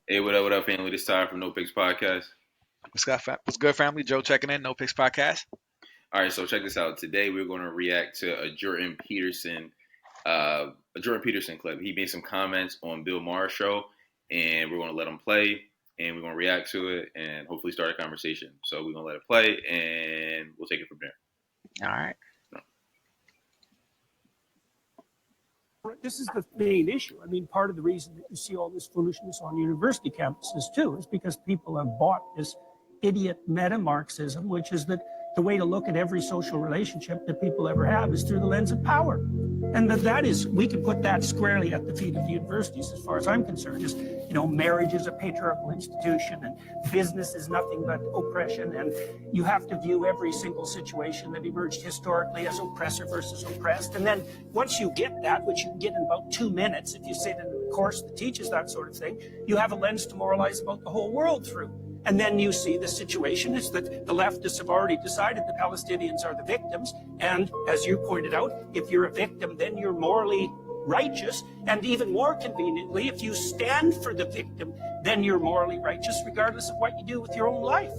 Hey, what up, family? This time from No Picks Podcast. What's good, family? Joe checking in. No Picks Podcast. All right, so check this out. Today we're going to react to a Jordan Peterson clip. He made some comments on Bill Maher's show, and we're going to let him play, and we're going to react to it, and hopefully start a conversation. So we're going to let it play, and we'll take it from there. All right. This is the main issue. I mean, part of the reason that you see all this foolishness on university campuses too is because people have bought this idiot meta-Marxism, which is that the way to look at every social relationship that people ever have is through the lens of power. And that is, we can put that squarely at the feet of the universities, as far as I'm concerned, is, marriage is a patriarchal institution and business is nothing but oppression. And you have to view every single situation that emerged historically as oppressor versus oppressed. And then once you get that, which you can get in about 2 minutes, if you sit in a course that teaches that sort of thing, you have a lens to moralize about the whole world through. And then you see the situation is that the leftists have already decided the Palestinians are the victims. And as you pointed out, if you're a victim, then you're morally righteous. And even more conveniently, if you stand for the victim, then you're morally righteous, regardless of what you do with your own life.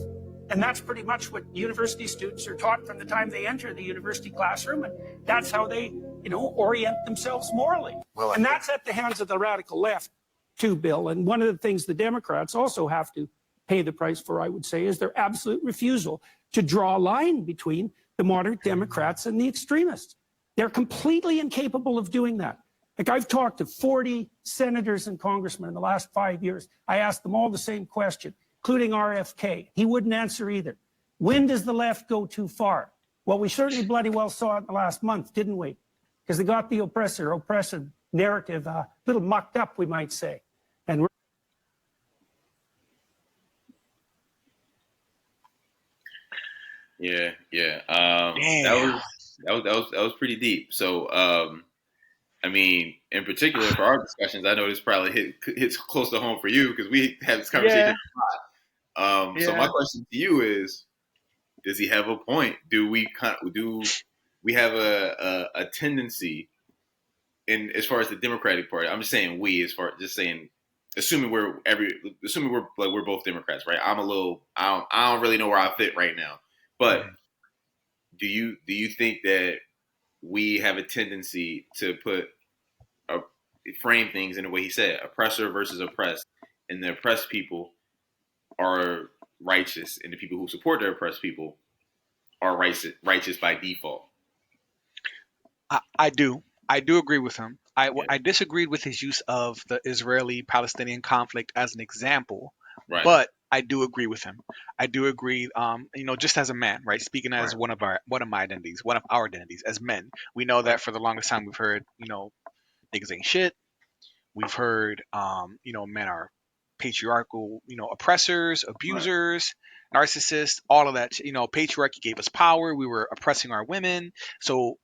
And that's pretty much what university students are taught from the time they enter the university classroom. And that's how they, orient themselves morally. And that's at the hands of the radical left, too, Bill. And one of the things the Democrats also have to pay the price for, I would say, is their absolute refusal to draw a line between the moderate Democrats and the extremists. They're completely incapable of doing that. Like, I've talked to 40 senators and congressmen in the last 5 years. I asked them all the same question, including RFK. He wouldn't answer either. When does the left go too far? Well, we certainly bloody well saw it in the last month, didn't we? Because they got the oppressive narrative a little mucked up, we might say. And Yeah. Damn. That was pretty deep. So, I mean, in particular for our discussions, I know this probably hits close to home for you because we had this conversation. So my question to you is, does he have a point? Do we have a tendency in as far as the Democratic Party? I'm just saying assuming we're both Democrats, right? I don't really know where I fit right now, but do you think that we have a tendency to frame things in the way he said, oppressor versus oppressed, and the oppressed people are righteous, and the people who support the oppressed people are righteous by default? I do. I do agree with him. I disagreed with his use of the Israeli-Palestinian conflict as an example, Right. but I do agree with him. I do agree. Just as a man, right? Speaking as one of our identities as men, we know that for the longest time we've heard, niggas ain't shit. We've heard, men are patriarchal, oppressors, abusers, narcissists, all of that. Patriarchy gave us power. We were oppressing our women. So,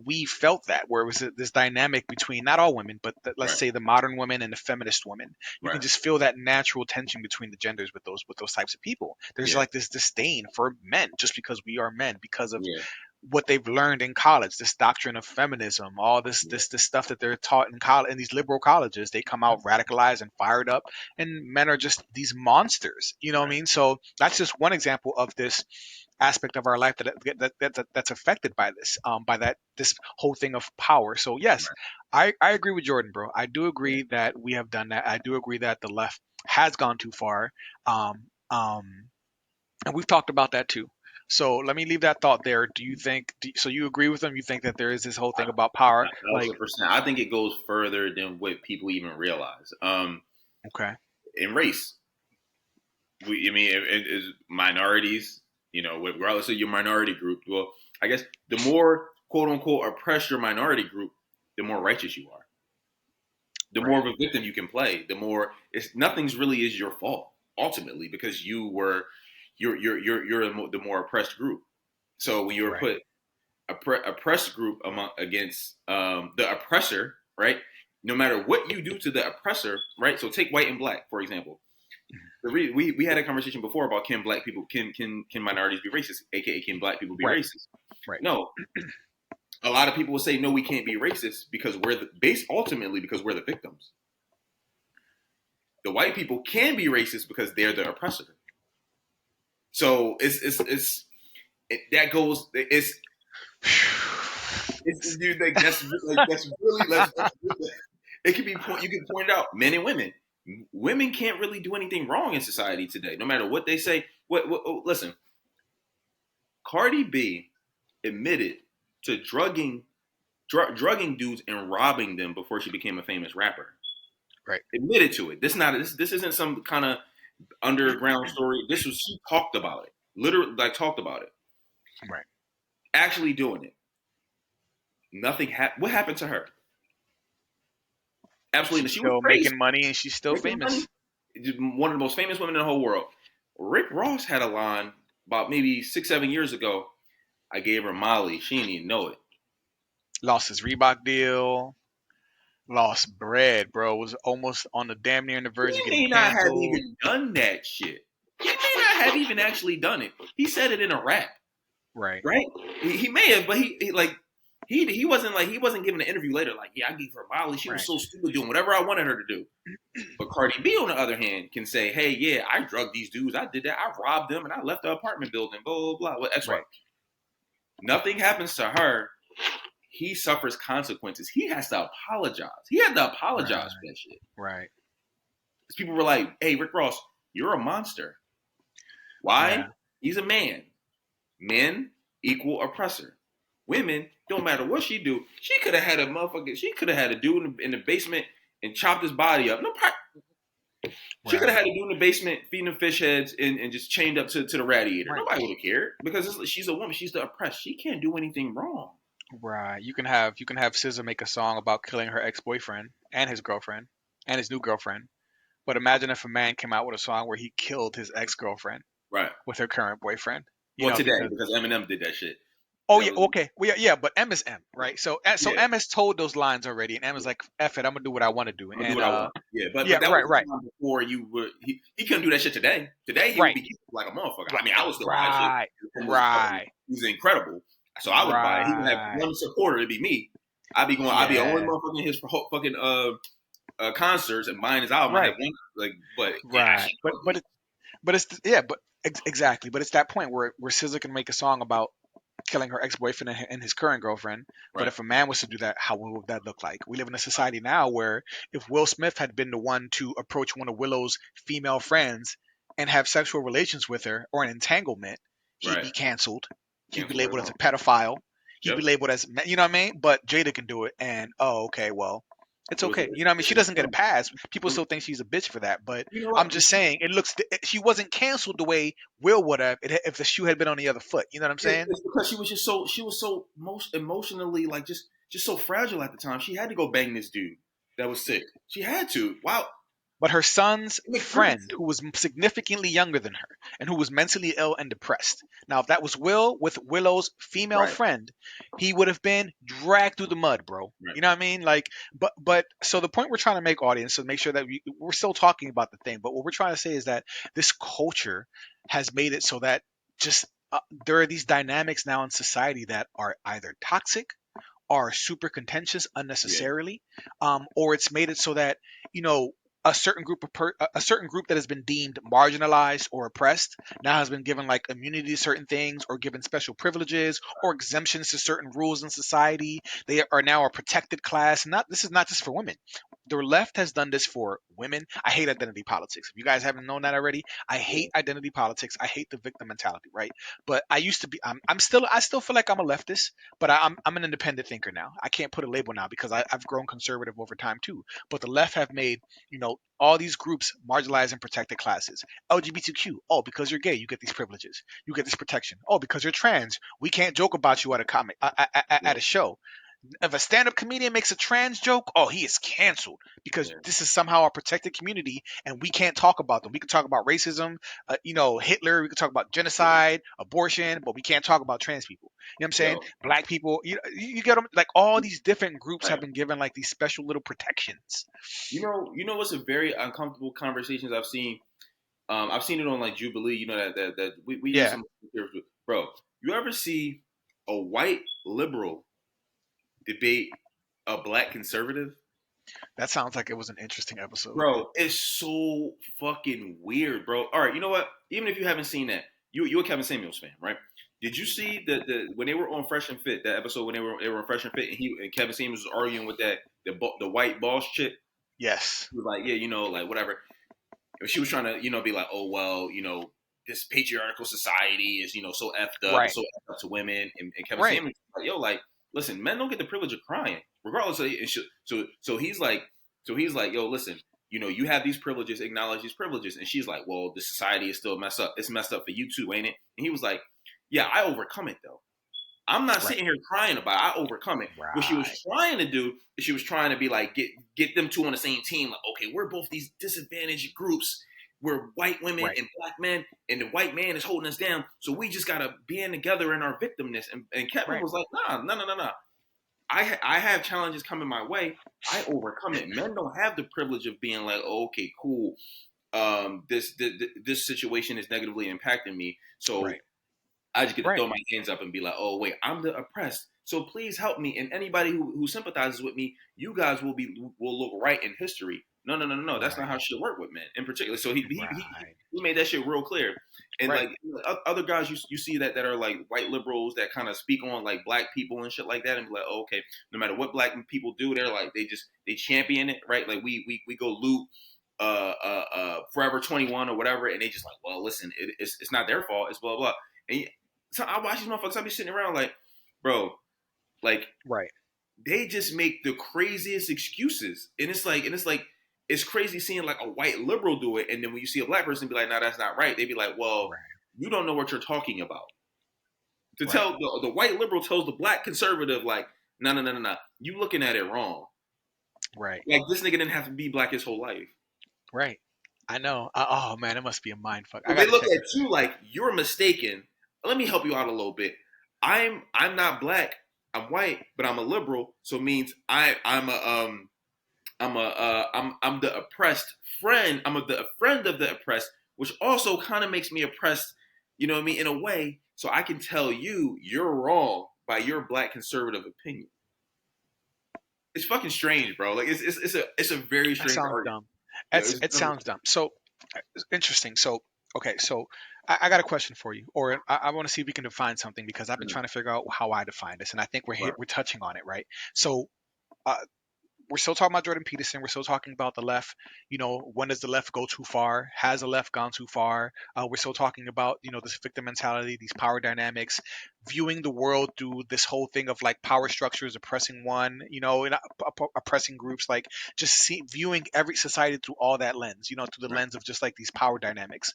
we felt that where it was this dynamic between not all women, but let's say the modern woman and the feminist woman. You can just feel that natural tension between the genders with those types of people. There's like this disdain for men just because we are men, because of what they've learned in college, this doctrine of feminism, all this stuff that they're taught in college, in these liberal colleges. They come out radicalized and fired up, and men are just these monsters. You know what I mean? So that's just one example of this aspect of our life that's affected by this whole thing of power. So yes, I agree with Jordan, bro. I do agree that we have done that. I do agree that the left has gone too far, and we've talked about that too. So let me leave that thought there. Do you think? So you agree with them? You think that there is this whole thing about power? Like, 1,000%. I think it goes further than what people even realize. Okay. In race, it is minorities. Regardless of your minority group. Well, I guess the more quote unquote oppressed your minority group, the more righteous you are. The more of a victim you can play. The more nothing's really is your fault ultimately, because you're the more oppressed group. So when you're put oppressed group against the oppressor, right? No matter what you do to the oppressor, right? So take white and black, for example. We had a conversation before about can minorities be racist, aka can black people be racist? Right. No. A lot of people will say no, we can't be racist because ultimately because we're the victims. the white people can be racist because they're the oppressor. So that goes dude, that's really it can be you can point it out, men and women. Women can't really do anything wrong in society today, no matter what they say. Listen, Cardi B admitted to drugging dudes and robbing them before she became a famous rapper. Right. Admitted to it. This isn't some kind of underground story. She talked about it. Literally, like, talked about it. Right. Actually doing it. Nothing happened. What happened to her? Absolutely. She's She still was crazy. making money, and she's still Making famous. money. One of the most famous women in the whole world. Rick Ross had a line about maybe 6-7 years ago. I gave her Molly. She didn't even know it. Lost his Reebok deal. Lost bread, bro. Was almost on the damn near on the verge of getting He may not have canceled. even done that shit. He may not have even actually done it. He said it in a rap. Right. He may have, but he wasn't giving an interview later like, yeah, I gave her Molly. She was so stupid doing whatever I wanted her to do. But Cardi B, on the other hand, can say, hey, yeah, I drugged these dudes. I did that. I robbed them and I left the apartment building. Blah, blah, blah. That's right. Nothing happens to her. He suffers consequences. He has to apologize. He had to apologize for that shit. Right. Because people were like, hey, Rick Ross, you're a monster. Why? Yeah. He's a man. Men equal oppressor. Women, don't matter what she do, she could have had a dude in the basement and chopped his body up. She could have had a dude in the basement feeding him fish heads and just chained up to the radiator. Right. Nobody would have cared because she's a woman. She's the oppressed. She can't do anything wrong. Right. You can have SZA make a song about killing her ex-boyfriend and his girlfriend and his new girlfriend. But imagine if a man came out with a song where he killed his ex-girlfriend with her current boyfriend. Because Eminem did that shit. Oh, yeah, okay. Well, yeah, but M is M, right? So M has told those lines already, and M is like, F it, I'm going to do what I want to do. Do what I want. Yeah, but that was before you were, he couldn't do that shit today. Today, he would be like a motherfucker. I mean, I was still buying shit. He was incredible. So I would buy it. He would have one supporter, it'd be me. I'd be only motherfucking his fucking concerts and buying his album. Right. Exactly. But it's that point where SZA can make a song about killing her ex-boyfriend and his current girlfriend. But if a man was to do that, how would that look like? We live in a society now where if Will Smith had been the one to approach one of Willow's female friends and have sexual relations with her or an entanglement, he'd be canceled. He'd be labeled as a pedophile. He'd be labeled as, you know what I mean? But Jada can do it, and it's okay. You know what I mean? She doesn't get a pass. People still think she's a bitch for that, but I'm just saying she wasn't canceled the way Will would have if the shoe had been on the other foot. You know what I'm saying? It's because she was so most emotionally like just so fragile at the time. She had to go bang this dude that was sick. She had to. Wow. But her son's friend, who was significantly younger than her and who was mentally ill and depressed. Now, if that was Will with Willow's female friend, he would have been dragged through the mud, bro. Right. You know what I mean? Like, but so the point we're trying to make, audience, to make sure that we're still talking about the thing, but what we're trying to say is that this culture has made it so that just there are these dynamics now in society that are either toxic, are super contentious unnecessarily, or it's made it so that, a certain group that has been deemed marginalized or oppressed now has been given like immunity to certain things or given special privileges or exemptions to certain rules in society. They are now a protected class. This is not just for women. The left has done this for women. I hate identity politics. If you guys haven't known that already, I hate identity politics. I hate the victim mentality, right? But I used to be. I still feel like I'm a leftist, but I'm an independent thinker now. I can't put a label now because I've grown conservative over time too. But the left have made all these groups marginalized and protected classes. LGBTQ. Oh, because you're gay, you get these privileges. You get this protection. Oh, because you're trans, we can't joke about you at a comic at a show. If a stand-up comedian makes a trans joke, he is canceled because this is somehow a protected community and we can't talk about them. We can talk about racism, Hitler, we can talk about genocide, abortion, but we can't talk about trans people. You know what I'm saying? Black people, you get them, like all these different groups have been given like these special little protections. You know what's a very uncomfortable conversations I've seen? I've seen it on like Jubilee, that we use some, bro, you ever see a white liberal debate a black conservative? That sounds like it was an interesting episode. Bro, it's so fucking weird, bro. All right, you know what? Even if you haven't seen that, you a Kevin Samuels fan, right? Did you see the when they were on Fresh and Fit, that episode when they were on Fresh and Fit, and Kevin Samuels was arguing with the white boss chick? Yes. He was like, yeah, like whatever. She was trying to be like, oh well, this patriarchal society is so effed up, Right. so effed up to women, and Kevin Right. Samuels was like, yo, like listen, men don't get the privilege of crying, regardless of so he's like, yo, listen, you have these privileges, acknowledge these privileges. And she's like, well, the society is still messed up. It's messed up for you too, ain't it? And he was like, yeah, I overcome it though. I'm not sitting here crying about it. I overcome it. Right. What she was trying to do is she was trying to be like, get them two on the same team. Like, okay, we're both these disadvantaged groups. We're white women and black men, and the white man is holding us down. So we just got to band together in our victimness. And Kevin was like, nah. I have challenges coming my way. I overcome it. Men don't have the privilege of being like, oh, okay, cool. This situation is negatively impacting me. So I just get to throw my hands up and be like, oh, wait, I'm the oppressed. So please help me. And anybody who sympathizes with me, you guys will look right in history. No. That's not how shit work with men in particular. So he made that shit real clear. And like other guys you see that are like white liberals that kind of speak on like black people and shit like that and be like, oh, okay, no matter what black people do, they're like they champion it, right? Like we go loot Forever 21 or whatever, and they just like, well, listen, it's not their fault, it's blah blah. And so I watch these motherfuckers, I be sitting around like, bro, like they just make the craziest excuses. And it's like it's crazy seeing like a white liberal do it, and then when you see a black person be like, no, that's not right, they be like, well, you don't know what you're talking about. To tell the white liberal tells the black conservative like, no, you looking at it wrong. Right. Like this nigga didn't have to be black his whole life. Right. I know. Oh man, it must be a mind fuck. They look at you like you're mistaken. Let me help you out a little bit. I'm not black. I'm white, but I'm a liberal. So it means I'm the oppressed friend. I'm the friend of the oppressed, which also kind of makes me oppressed. You know what I mean? In a way, so I can tell you you're wrong by your black conservative opinion. It's fucking strange, bro. Like it's a very strange. That sounds dumb. It sounds dumb. So interesting. So okay. So I got a question for you, or I want to see if we can define something because I've been trying to figure out how I define this, and I think we're touching on it, right? So we're still talking about Jordan Peterson. We're still talking about the left. When does the left go too far? Has the left gone too far? We're still talking about, this victim mentality, these power dynamics, viewing the world through this whole thing of like power structures oppressing one, and oppressing groups, like just viewing every society through all that lens, through the lens of just like these power dynamics.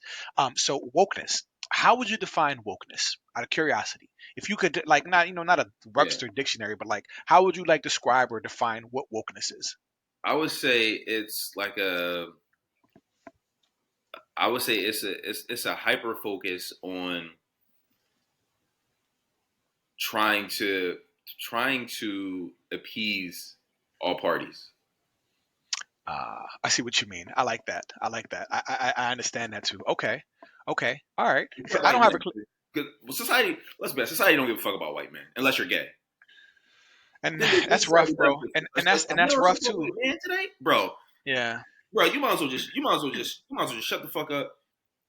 So wokeness. How would you define wokeness? Out of curiosity, if you could, like, not a Webster dictionary, but like, how would you like describe or define what wokeness is? I would say it's a hyper focus on trying to appease all parties. I see what you mean. I like that. I understand that too. Okay. All right. Like, I don't have a society. Let's be honest, society don't give a fuck about white men unless you're gay. And that's rough, bro. And that's rough too. Man, today, bro. Yeah. Bro, you might as well just shut the fuck up.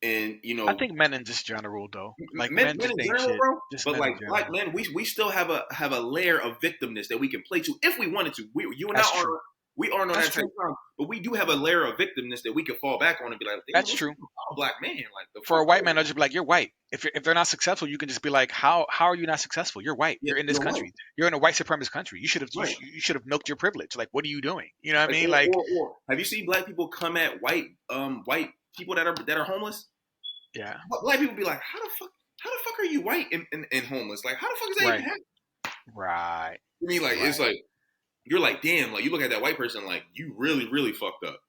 And I think men in just general though, like men just in ain't general, shit. bro. Just but like black men, we still have a layer of victimness that we can play to if we wanted to. You and I are. We aren't on that type of time, but we do have a layer of victimness that we can fall back on and be like, "That's true." I'm a black man, like for a white man, I'll just be like, "You're white." If they're not successful, you can just be like, "How are you not successful? You're white. You're in this country. White. You're in a white supremacist country. You should have milked your privilege. Like, what are you doing? You know what I mean? Like, or have you seen black people come at white people that are homeless? Yeah, black people be like, how the fuck are you white and homeless? Like, how the fuck is that even happening? Right. I mean, like, it's like. You're like, damn, like you look at that white person like you really, really fucked up.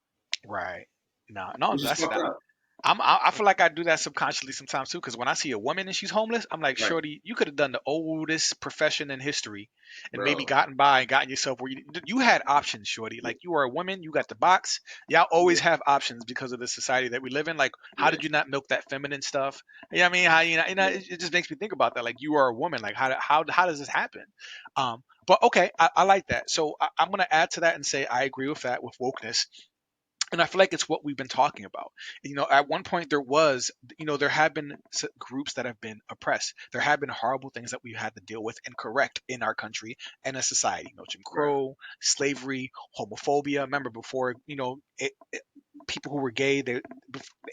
Right. No, that's not. I feel like I do that subconsciously sometimes too, because when I see a woman and she's homeless, I'm like, shorty, you could have done the oldest profession in history and maybe gotten by and gotten yourself where you had options, shorty. Like you are a woman, you got the box. Y'all always have options because of the society that we live in. Like, how did you not milk that feminine stuff? You know what I mean? How it just makes me think about that. Like you are a woman. Like how does this happen? But okay, I like that. So I'm gonna add to that and say I agree with that with wokeness. And I feel like it's what we've been talking about. At one point there was, there have been groups that have been oppressed. There have been horrible things that we had to deal with and correct in our country and a society. Jim Right. Crow, slavery, homophobia. Remember before, people who were gay,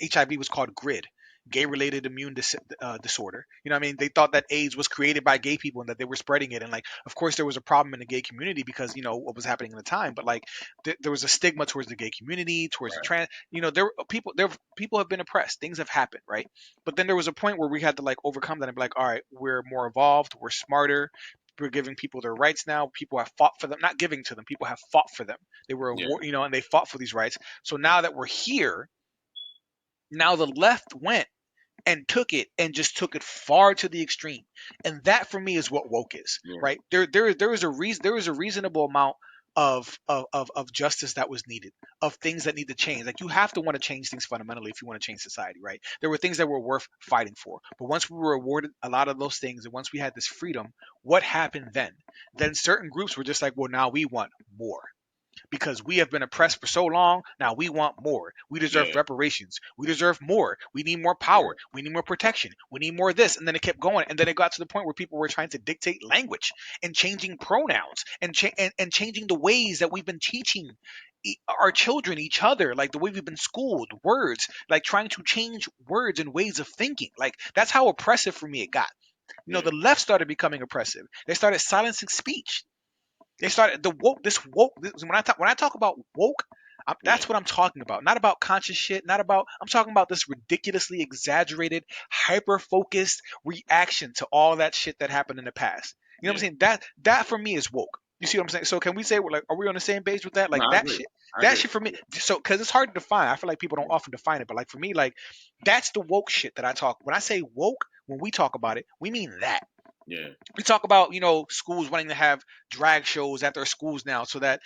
HIV was called GRID, gay-related immune disorder. You know what I mean? They thought that AIDS was created by gay people and that they were spreading it. And like, of course, there was a problem in the gay community because what was happening in the time. But like, there was a stigma towards the gay community, towards the Right. trans. People have been oppressed. Things have happened, right? But then there was a point where we had to like overcome that and be like, all right, we're more evolved, we're smarter. We're giving people their rights now. People have fought for them, not giving to them. People have fought for them. They were, Yeah. and they fought for these rights. So now that we're here, now the left went and took it and just took it far to the extreme, and that for me is what woke is, Yeah. right? There is a reason. There is a reasonable amount of justice that was needed, of things that need to change. Like, you have to want to change things fundamentally if you want to change society, right? There were things that were worth fighting for, but once we were awarded a lot of those things and once we had this freedom, what happened then? Then certain groups were just like, well, now we want more because we have been oppressed for so long. Now we want more. We deserve Yeah. reparations. We deserve more. We need more Yeah. power. We need more protection. We need more of this. And then it kept going. And then it got to the point where people were trying to dictate language and changing pronouns and changing the ways that we've been teaching our children, each other, like the way we've been schooled, words, like trying to change words and ways of thinking. Like, that's how oppressive for me it got. Yeah. The left started becoming oppressive. They started silencing speech. They started the woke. When I talk about woke, that's Yeah. what I'm talking about. Not about conscious shit. Not about. I'm talking about this ridiculously exaggerated, hyper focused reaction to all that shit that happened in the past. You know what I'm saying? That for me is woke. You see what I'm saying? So can we say are we on the same page with that? No, Like I that agree. shit. I That agree. shit for me. So because it's hard to define. I feel like people don't often define it. But like for me, like that's the woke shit that I talk. When I say woke, when we talk about it, we mean that. Yeah. We talk about schools wanting to have drag shows at their schools now so that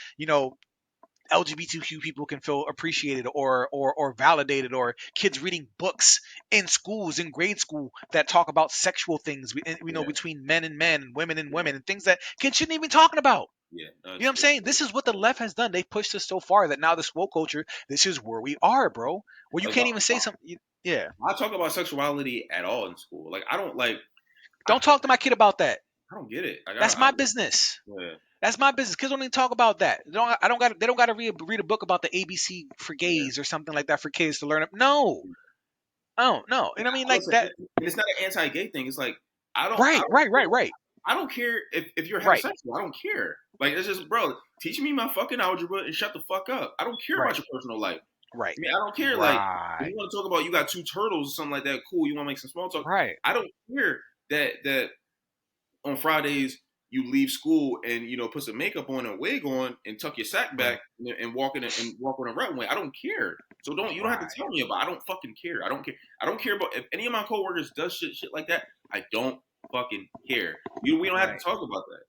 LGBTQ people can feel appreciated or validated, or kids reading books in schools, in grade school, that talk about sexual things Yeah. between men and women and Yeah. women, and things that kids shouldn't even be talking about. Yeah. No, You know what I'm saying? This is what the left has done. They pushed us so far that now this woke culture, this is where we are, bro. Where you like, can't even say something. Yeah. I talk about sexuality at all in school. Like, I don't like. Don't talk to my kid about that. I don't get it. Like, That's my business. yeah. That's my business. Kids don't even talk about that. They don't got to read a book about the ABC for Yeah. gays or something like that for kids to learn it. No. Oh, no. You know what I mean? Like Listen, that. it's not an anti-gay thing. It's like I don't. Right. I don't care if you're Right. heterosexual. I don't care. Like, it's just, bro, teach me my fucking algebra and shut the fuck up. I don't care about your personal life. Right. I mean, I don't care. Like, if you want to talk about you got two turtles or something like that, cool. You want to make some small talk. Right. I don't care that on Fridays you leave school and put some makeup on and a wig on and tuck your sack back and walk on a runway. I don't care. So you don't have to tell me about it. I don't fucking care. I don't care. I don't care about if any of my coworkers does shit like that. I don't fucking care. We don't have to talk about that.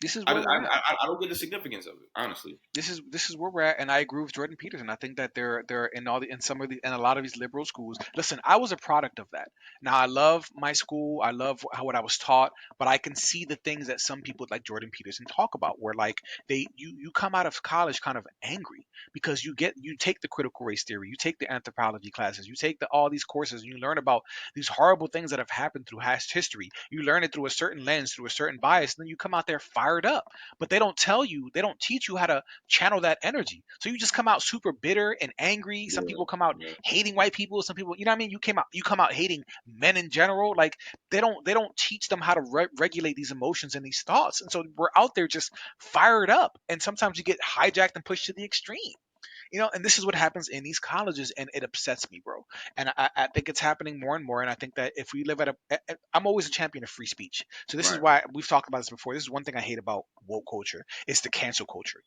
This is where I don't get the significance of it, honestly. This is where we're at, and I agree with Jordan Peterson. I think that they're in a lot of these liberal schools. Listen, I was a product of that. Now I love my school. I love what I was taught, but I can see the things that some people like Jordan Peterson talk about, where like you come out of college kind of angry because you take the critical race theory, you take the anthropology classes, you take all these courses, and you learn about these horrible things that have happened through past history. You learn it through a certain lens, through a certain bias, and then you come out there fired up. But they don't teach you how to channel that energy. So you just come out super bitter and angry. Some people come out hating white people. Some people, you know what I mean? You come out hating men in general. Like they don't teach them how to regulate these emotions and these thoughts. And so we're out there just fired up. And sometimes you get hijacked and pushed to the extreme. And this is what happens in these colleges, and it upsets me, bro. And I think it's happening more and more. And I think that if we live I'm always a champion of free speech. So this is why we've talked about this before. This is one thing I hate about woke culture. It's the cancel culture.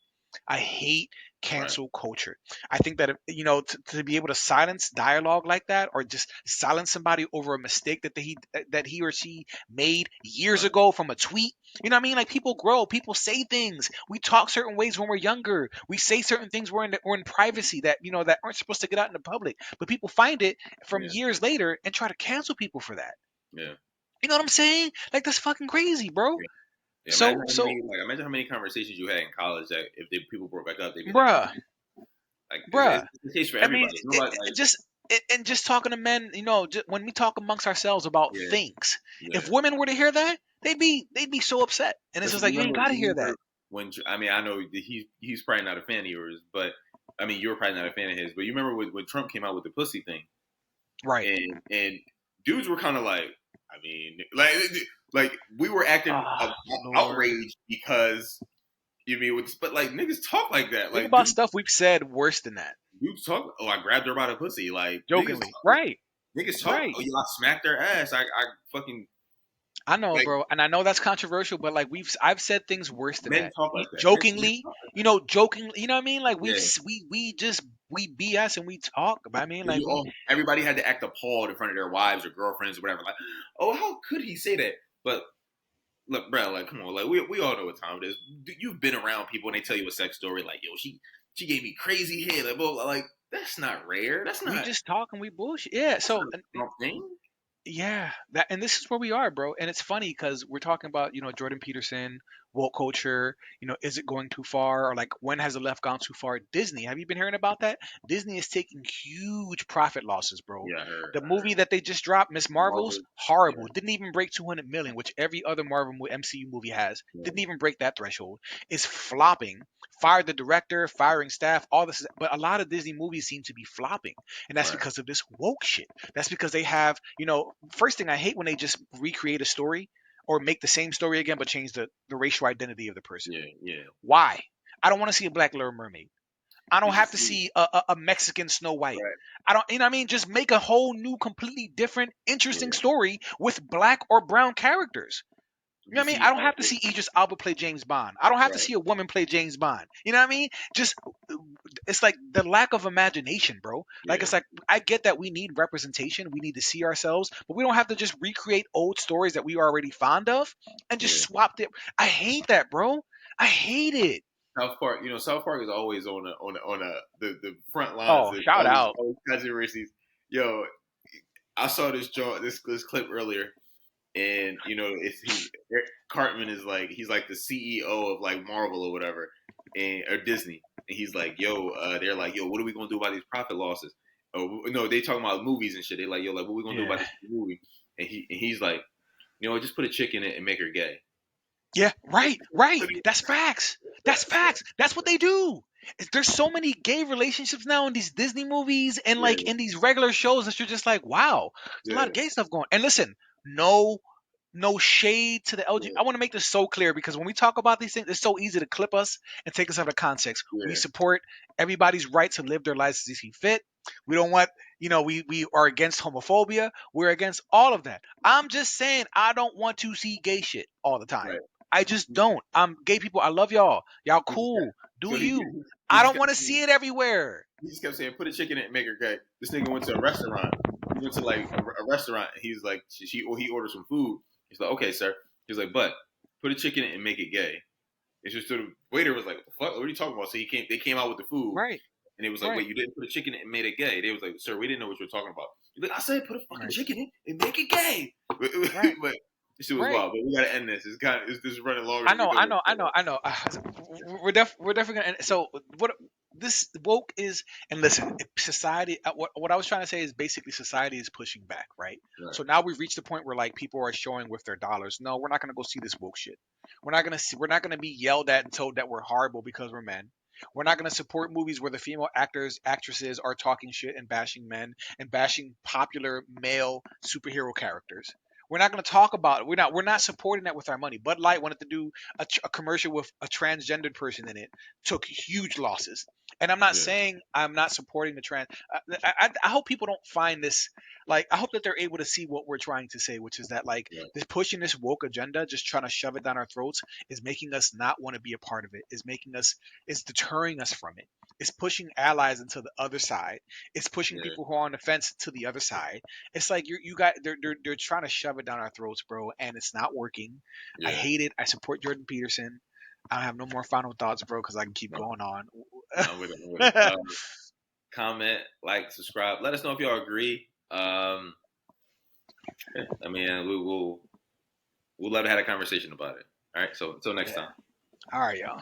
I hate cancel culture. I think that to be able to silence dialogue like that, or just silence somebody over a mistake that he or she made years ago from a tweet. You know what I mean? Like, people grow, people say things. We talk certain ways when we're younger. We say certain things we're in privacy that that aren't supposed to get out in the public. But people find it from years later and try to cancel people for that. Yeah. You know what I'm saying? Like, that's fucking crazy, bro. Yeah, imagine how many conversations you had in college that if people broke back up, they'd be bruh, like bruh. it's the case for I mean, everybody. Nobody and just talking to men, when we talk amongst ourselves about yeah, things, yeah. if women were to hear that, they'd be so upset. And it's Listen, just like, you ain't got to hear that. when I know that he's probably not a fan of yours, but I mean you're probably not a fan of his. But you remember when Trump came out with the pussy thing, Right? And dudes were kind of like, I mean, like we were acting Lord. outraged because but like niggas talk like that. Think Like about stuff we've said worse than that. dudes talk. Oh, I grabbed her by the pussy. Like Jokingly, right? Niggas talk. Right. Oh, yeah, I smacked her ass. I fucking. I know, Like, bro, and I know that's controversial, but like I've said things worse than men that. talk like that. Men Jokingly, talk like jokingly, you know what I mean? Like that. we BS and we talk. But I mean, like everybody had to act appalled in front of their wives or girlfriends or whatever. Like, oh, how could he say that? But look, bro, like, come on, like we all know what time it is. You've been around people and they tell you a sex story, like, yo, she gave me crazy head, like, blah, like that's not rare. That's not. We just talk and we bullshit. Yeah. So thing. yeah, and this is where we are, bro. And it's funny because we're talking about Jordan Peterson, woke culture. Is it going too far, or like when has the left gone too far? Disney, have you been hearing about that? Disney is taking huge profit losses, bro. Yeah, I heard. The movie that they just dropped, Miss Marvel's, horrible. Didn't even break 200 million, which every other Marvel MCU movie has. Didn't even break that threshold. It's flopping. Fired the director, firing staff, all this. But a lot of Disney movies seem to be flopping, and that's because of this woke shit. That's because they have, first thing I hate when they just recreate a story or make the same story again but change the racial identity of the person. Yeah. Why? I don't want to see a black Little Mermaid. I don't have to see a Mexican Snow White. Right. I don't, what I mean? Just make a whole new, completely different, interesting story with black or brown characters. You know what I mean? I don't have to see Idris Elba play James Bond. I don't have to see a woman play James Bond. You know what I mean? Just, it's like the lack of imagination, bro. Like, it's like, I get that we need representation. We need to see ourselves, but we don't have to just recreate old stories that we are already fond of and just swap them. I hate that, bro. I hate it. South Park, South Park is always on the front lines. Oh, shout out. Controversies. Yo, I saw this clip earlier. And Eric Cartman is like he's like the CEO of like Marvel or whatever, or Disney, and he's like, they're like, what are we gonna do about these profit losses? Oh no, they talking about movies and shit. They like, like what are we gonna do about this movie? And he's like, just put a chick in it and make her gay. Yeah, right. That's facts. That's facts. That's what they do. There's so many gay relationships now in these Disney movies and like in these regular shows that you're just like, wow, there's a lot of gay stuff going. And listen, no shade to the LGBT. I want to make this so clear because when we talk about these things, it's so easy to clip us and take us out of context. We support everybody's right to live their lives as they see fit. We don't want, we are against homophobia. We're against all of that. I'm just saying I don't want to see gay shit all the time. Right. I just don't. I'm gay people. I love y'all. Y'all cool. Do you? I don't want to see it everywhere. He just kept saying, put a chick in it and make her gay. This nigga went to a restaurant. He went to like a restaurant and he's like, he ordered some food. He's like, okay, sir. He's like, but put a chick in it and make it gay. It's just the waiter was like, what the fuck? What are you talking about? So they came out with the food. Right. And it was like, wait, you didn't put a chick in it and made it gay. They was like, sir, we didn't know what you were talking about. He's like, I said put a fucking chick in it and make it gay. Right. But this shit was wild. But we gotta end this. It's this running longer. I know. We're definitely gonna end. So what this woke is, and listen, society. What I was trying to say is basically society is pushing back, right? So now we've reached the point where like people are showing with their dollars. No, we're not gonna go see this woke shit. We're not gonna be yelled at and told that we're horrible because we're men. We're not going to support movies where the female actresses are talking shit and bashing men and bashing popular male superhero characters. We're not going to talk about it. We're not supporting that with our money. Bud Light wanted to do a commercial with a transgendered person in it, took huge losses. And I'm not saying I'm not supporting the trans. I hope people don't find this like. I hope that they're able to see what we're trying to say, which is that like this pushing this woke agenda, just trying to shove it down our throats, is making us not want to be a part of it. Is deterring us from it. It's pushing allies into the other side. It's pushing people who are on the fence to the other side. It's like they're trying to shove it down our throats, bro, and it's not working. I hate it. I support Jordan Peterson. I don't have no more final thoughts, bro, because I can keep going on. I'm with it. Comment, like, subscribe. Let us know if y'all agree. I mean, we'll love to have a conversation about it. All right. So until next time. All right, y'all.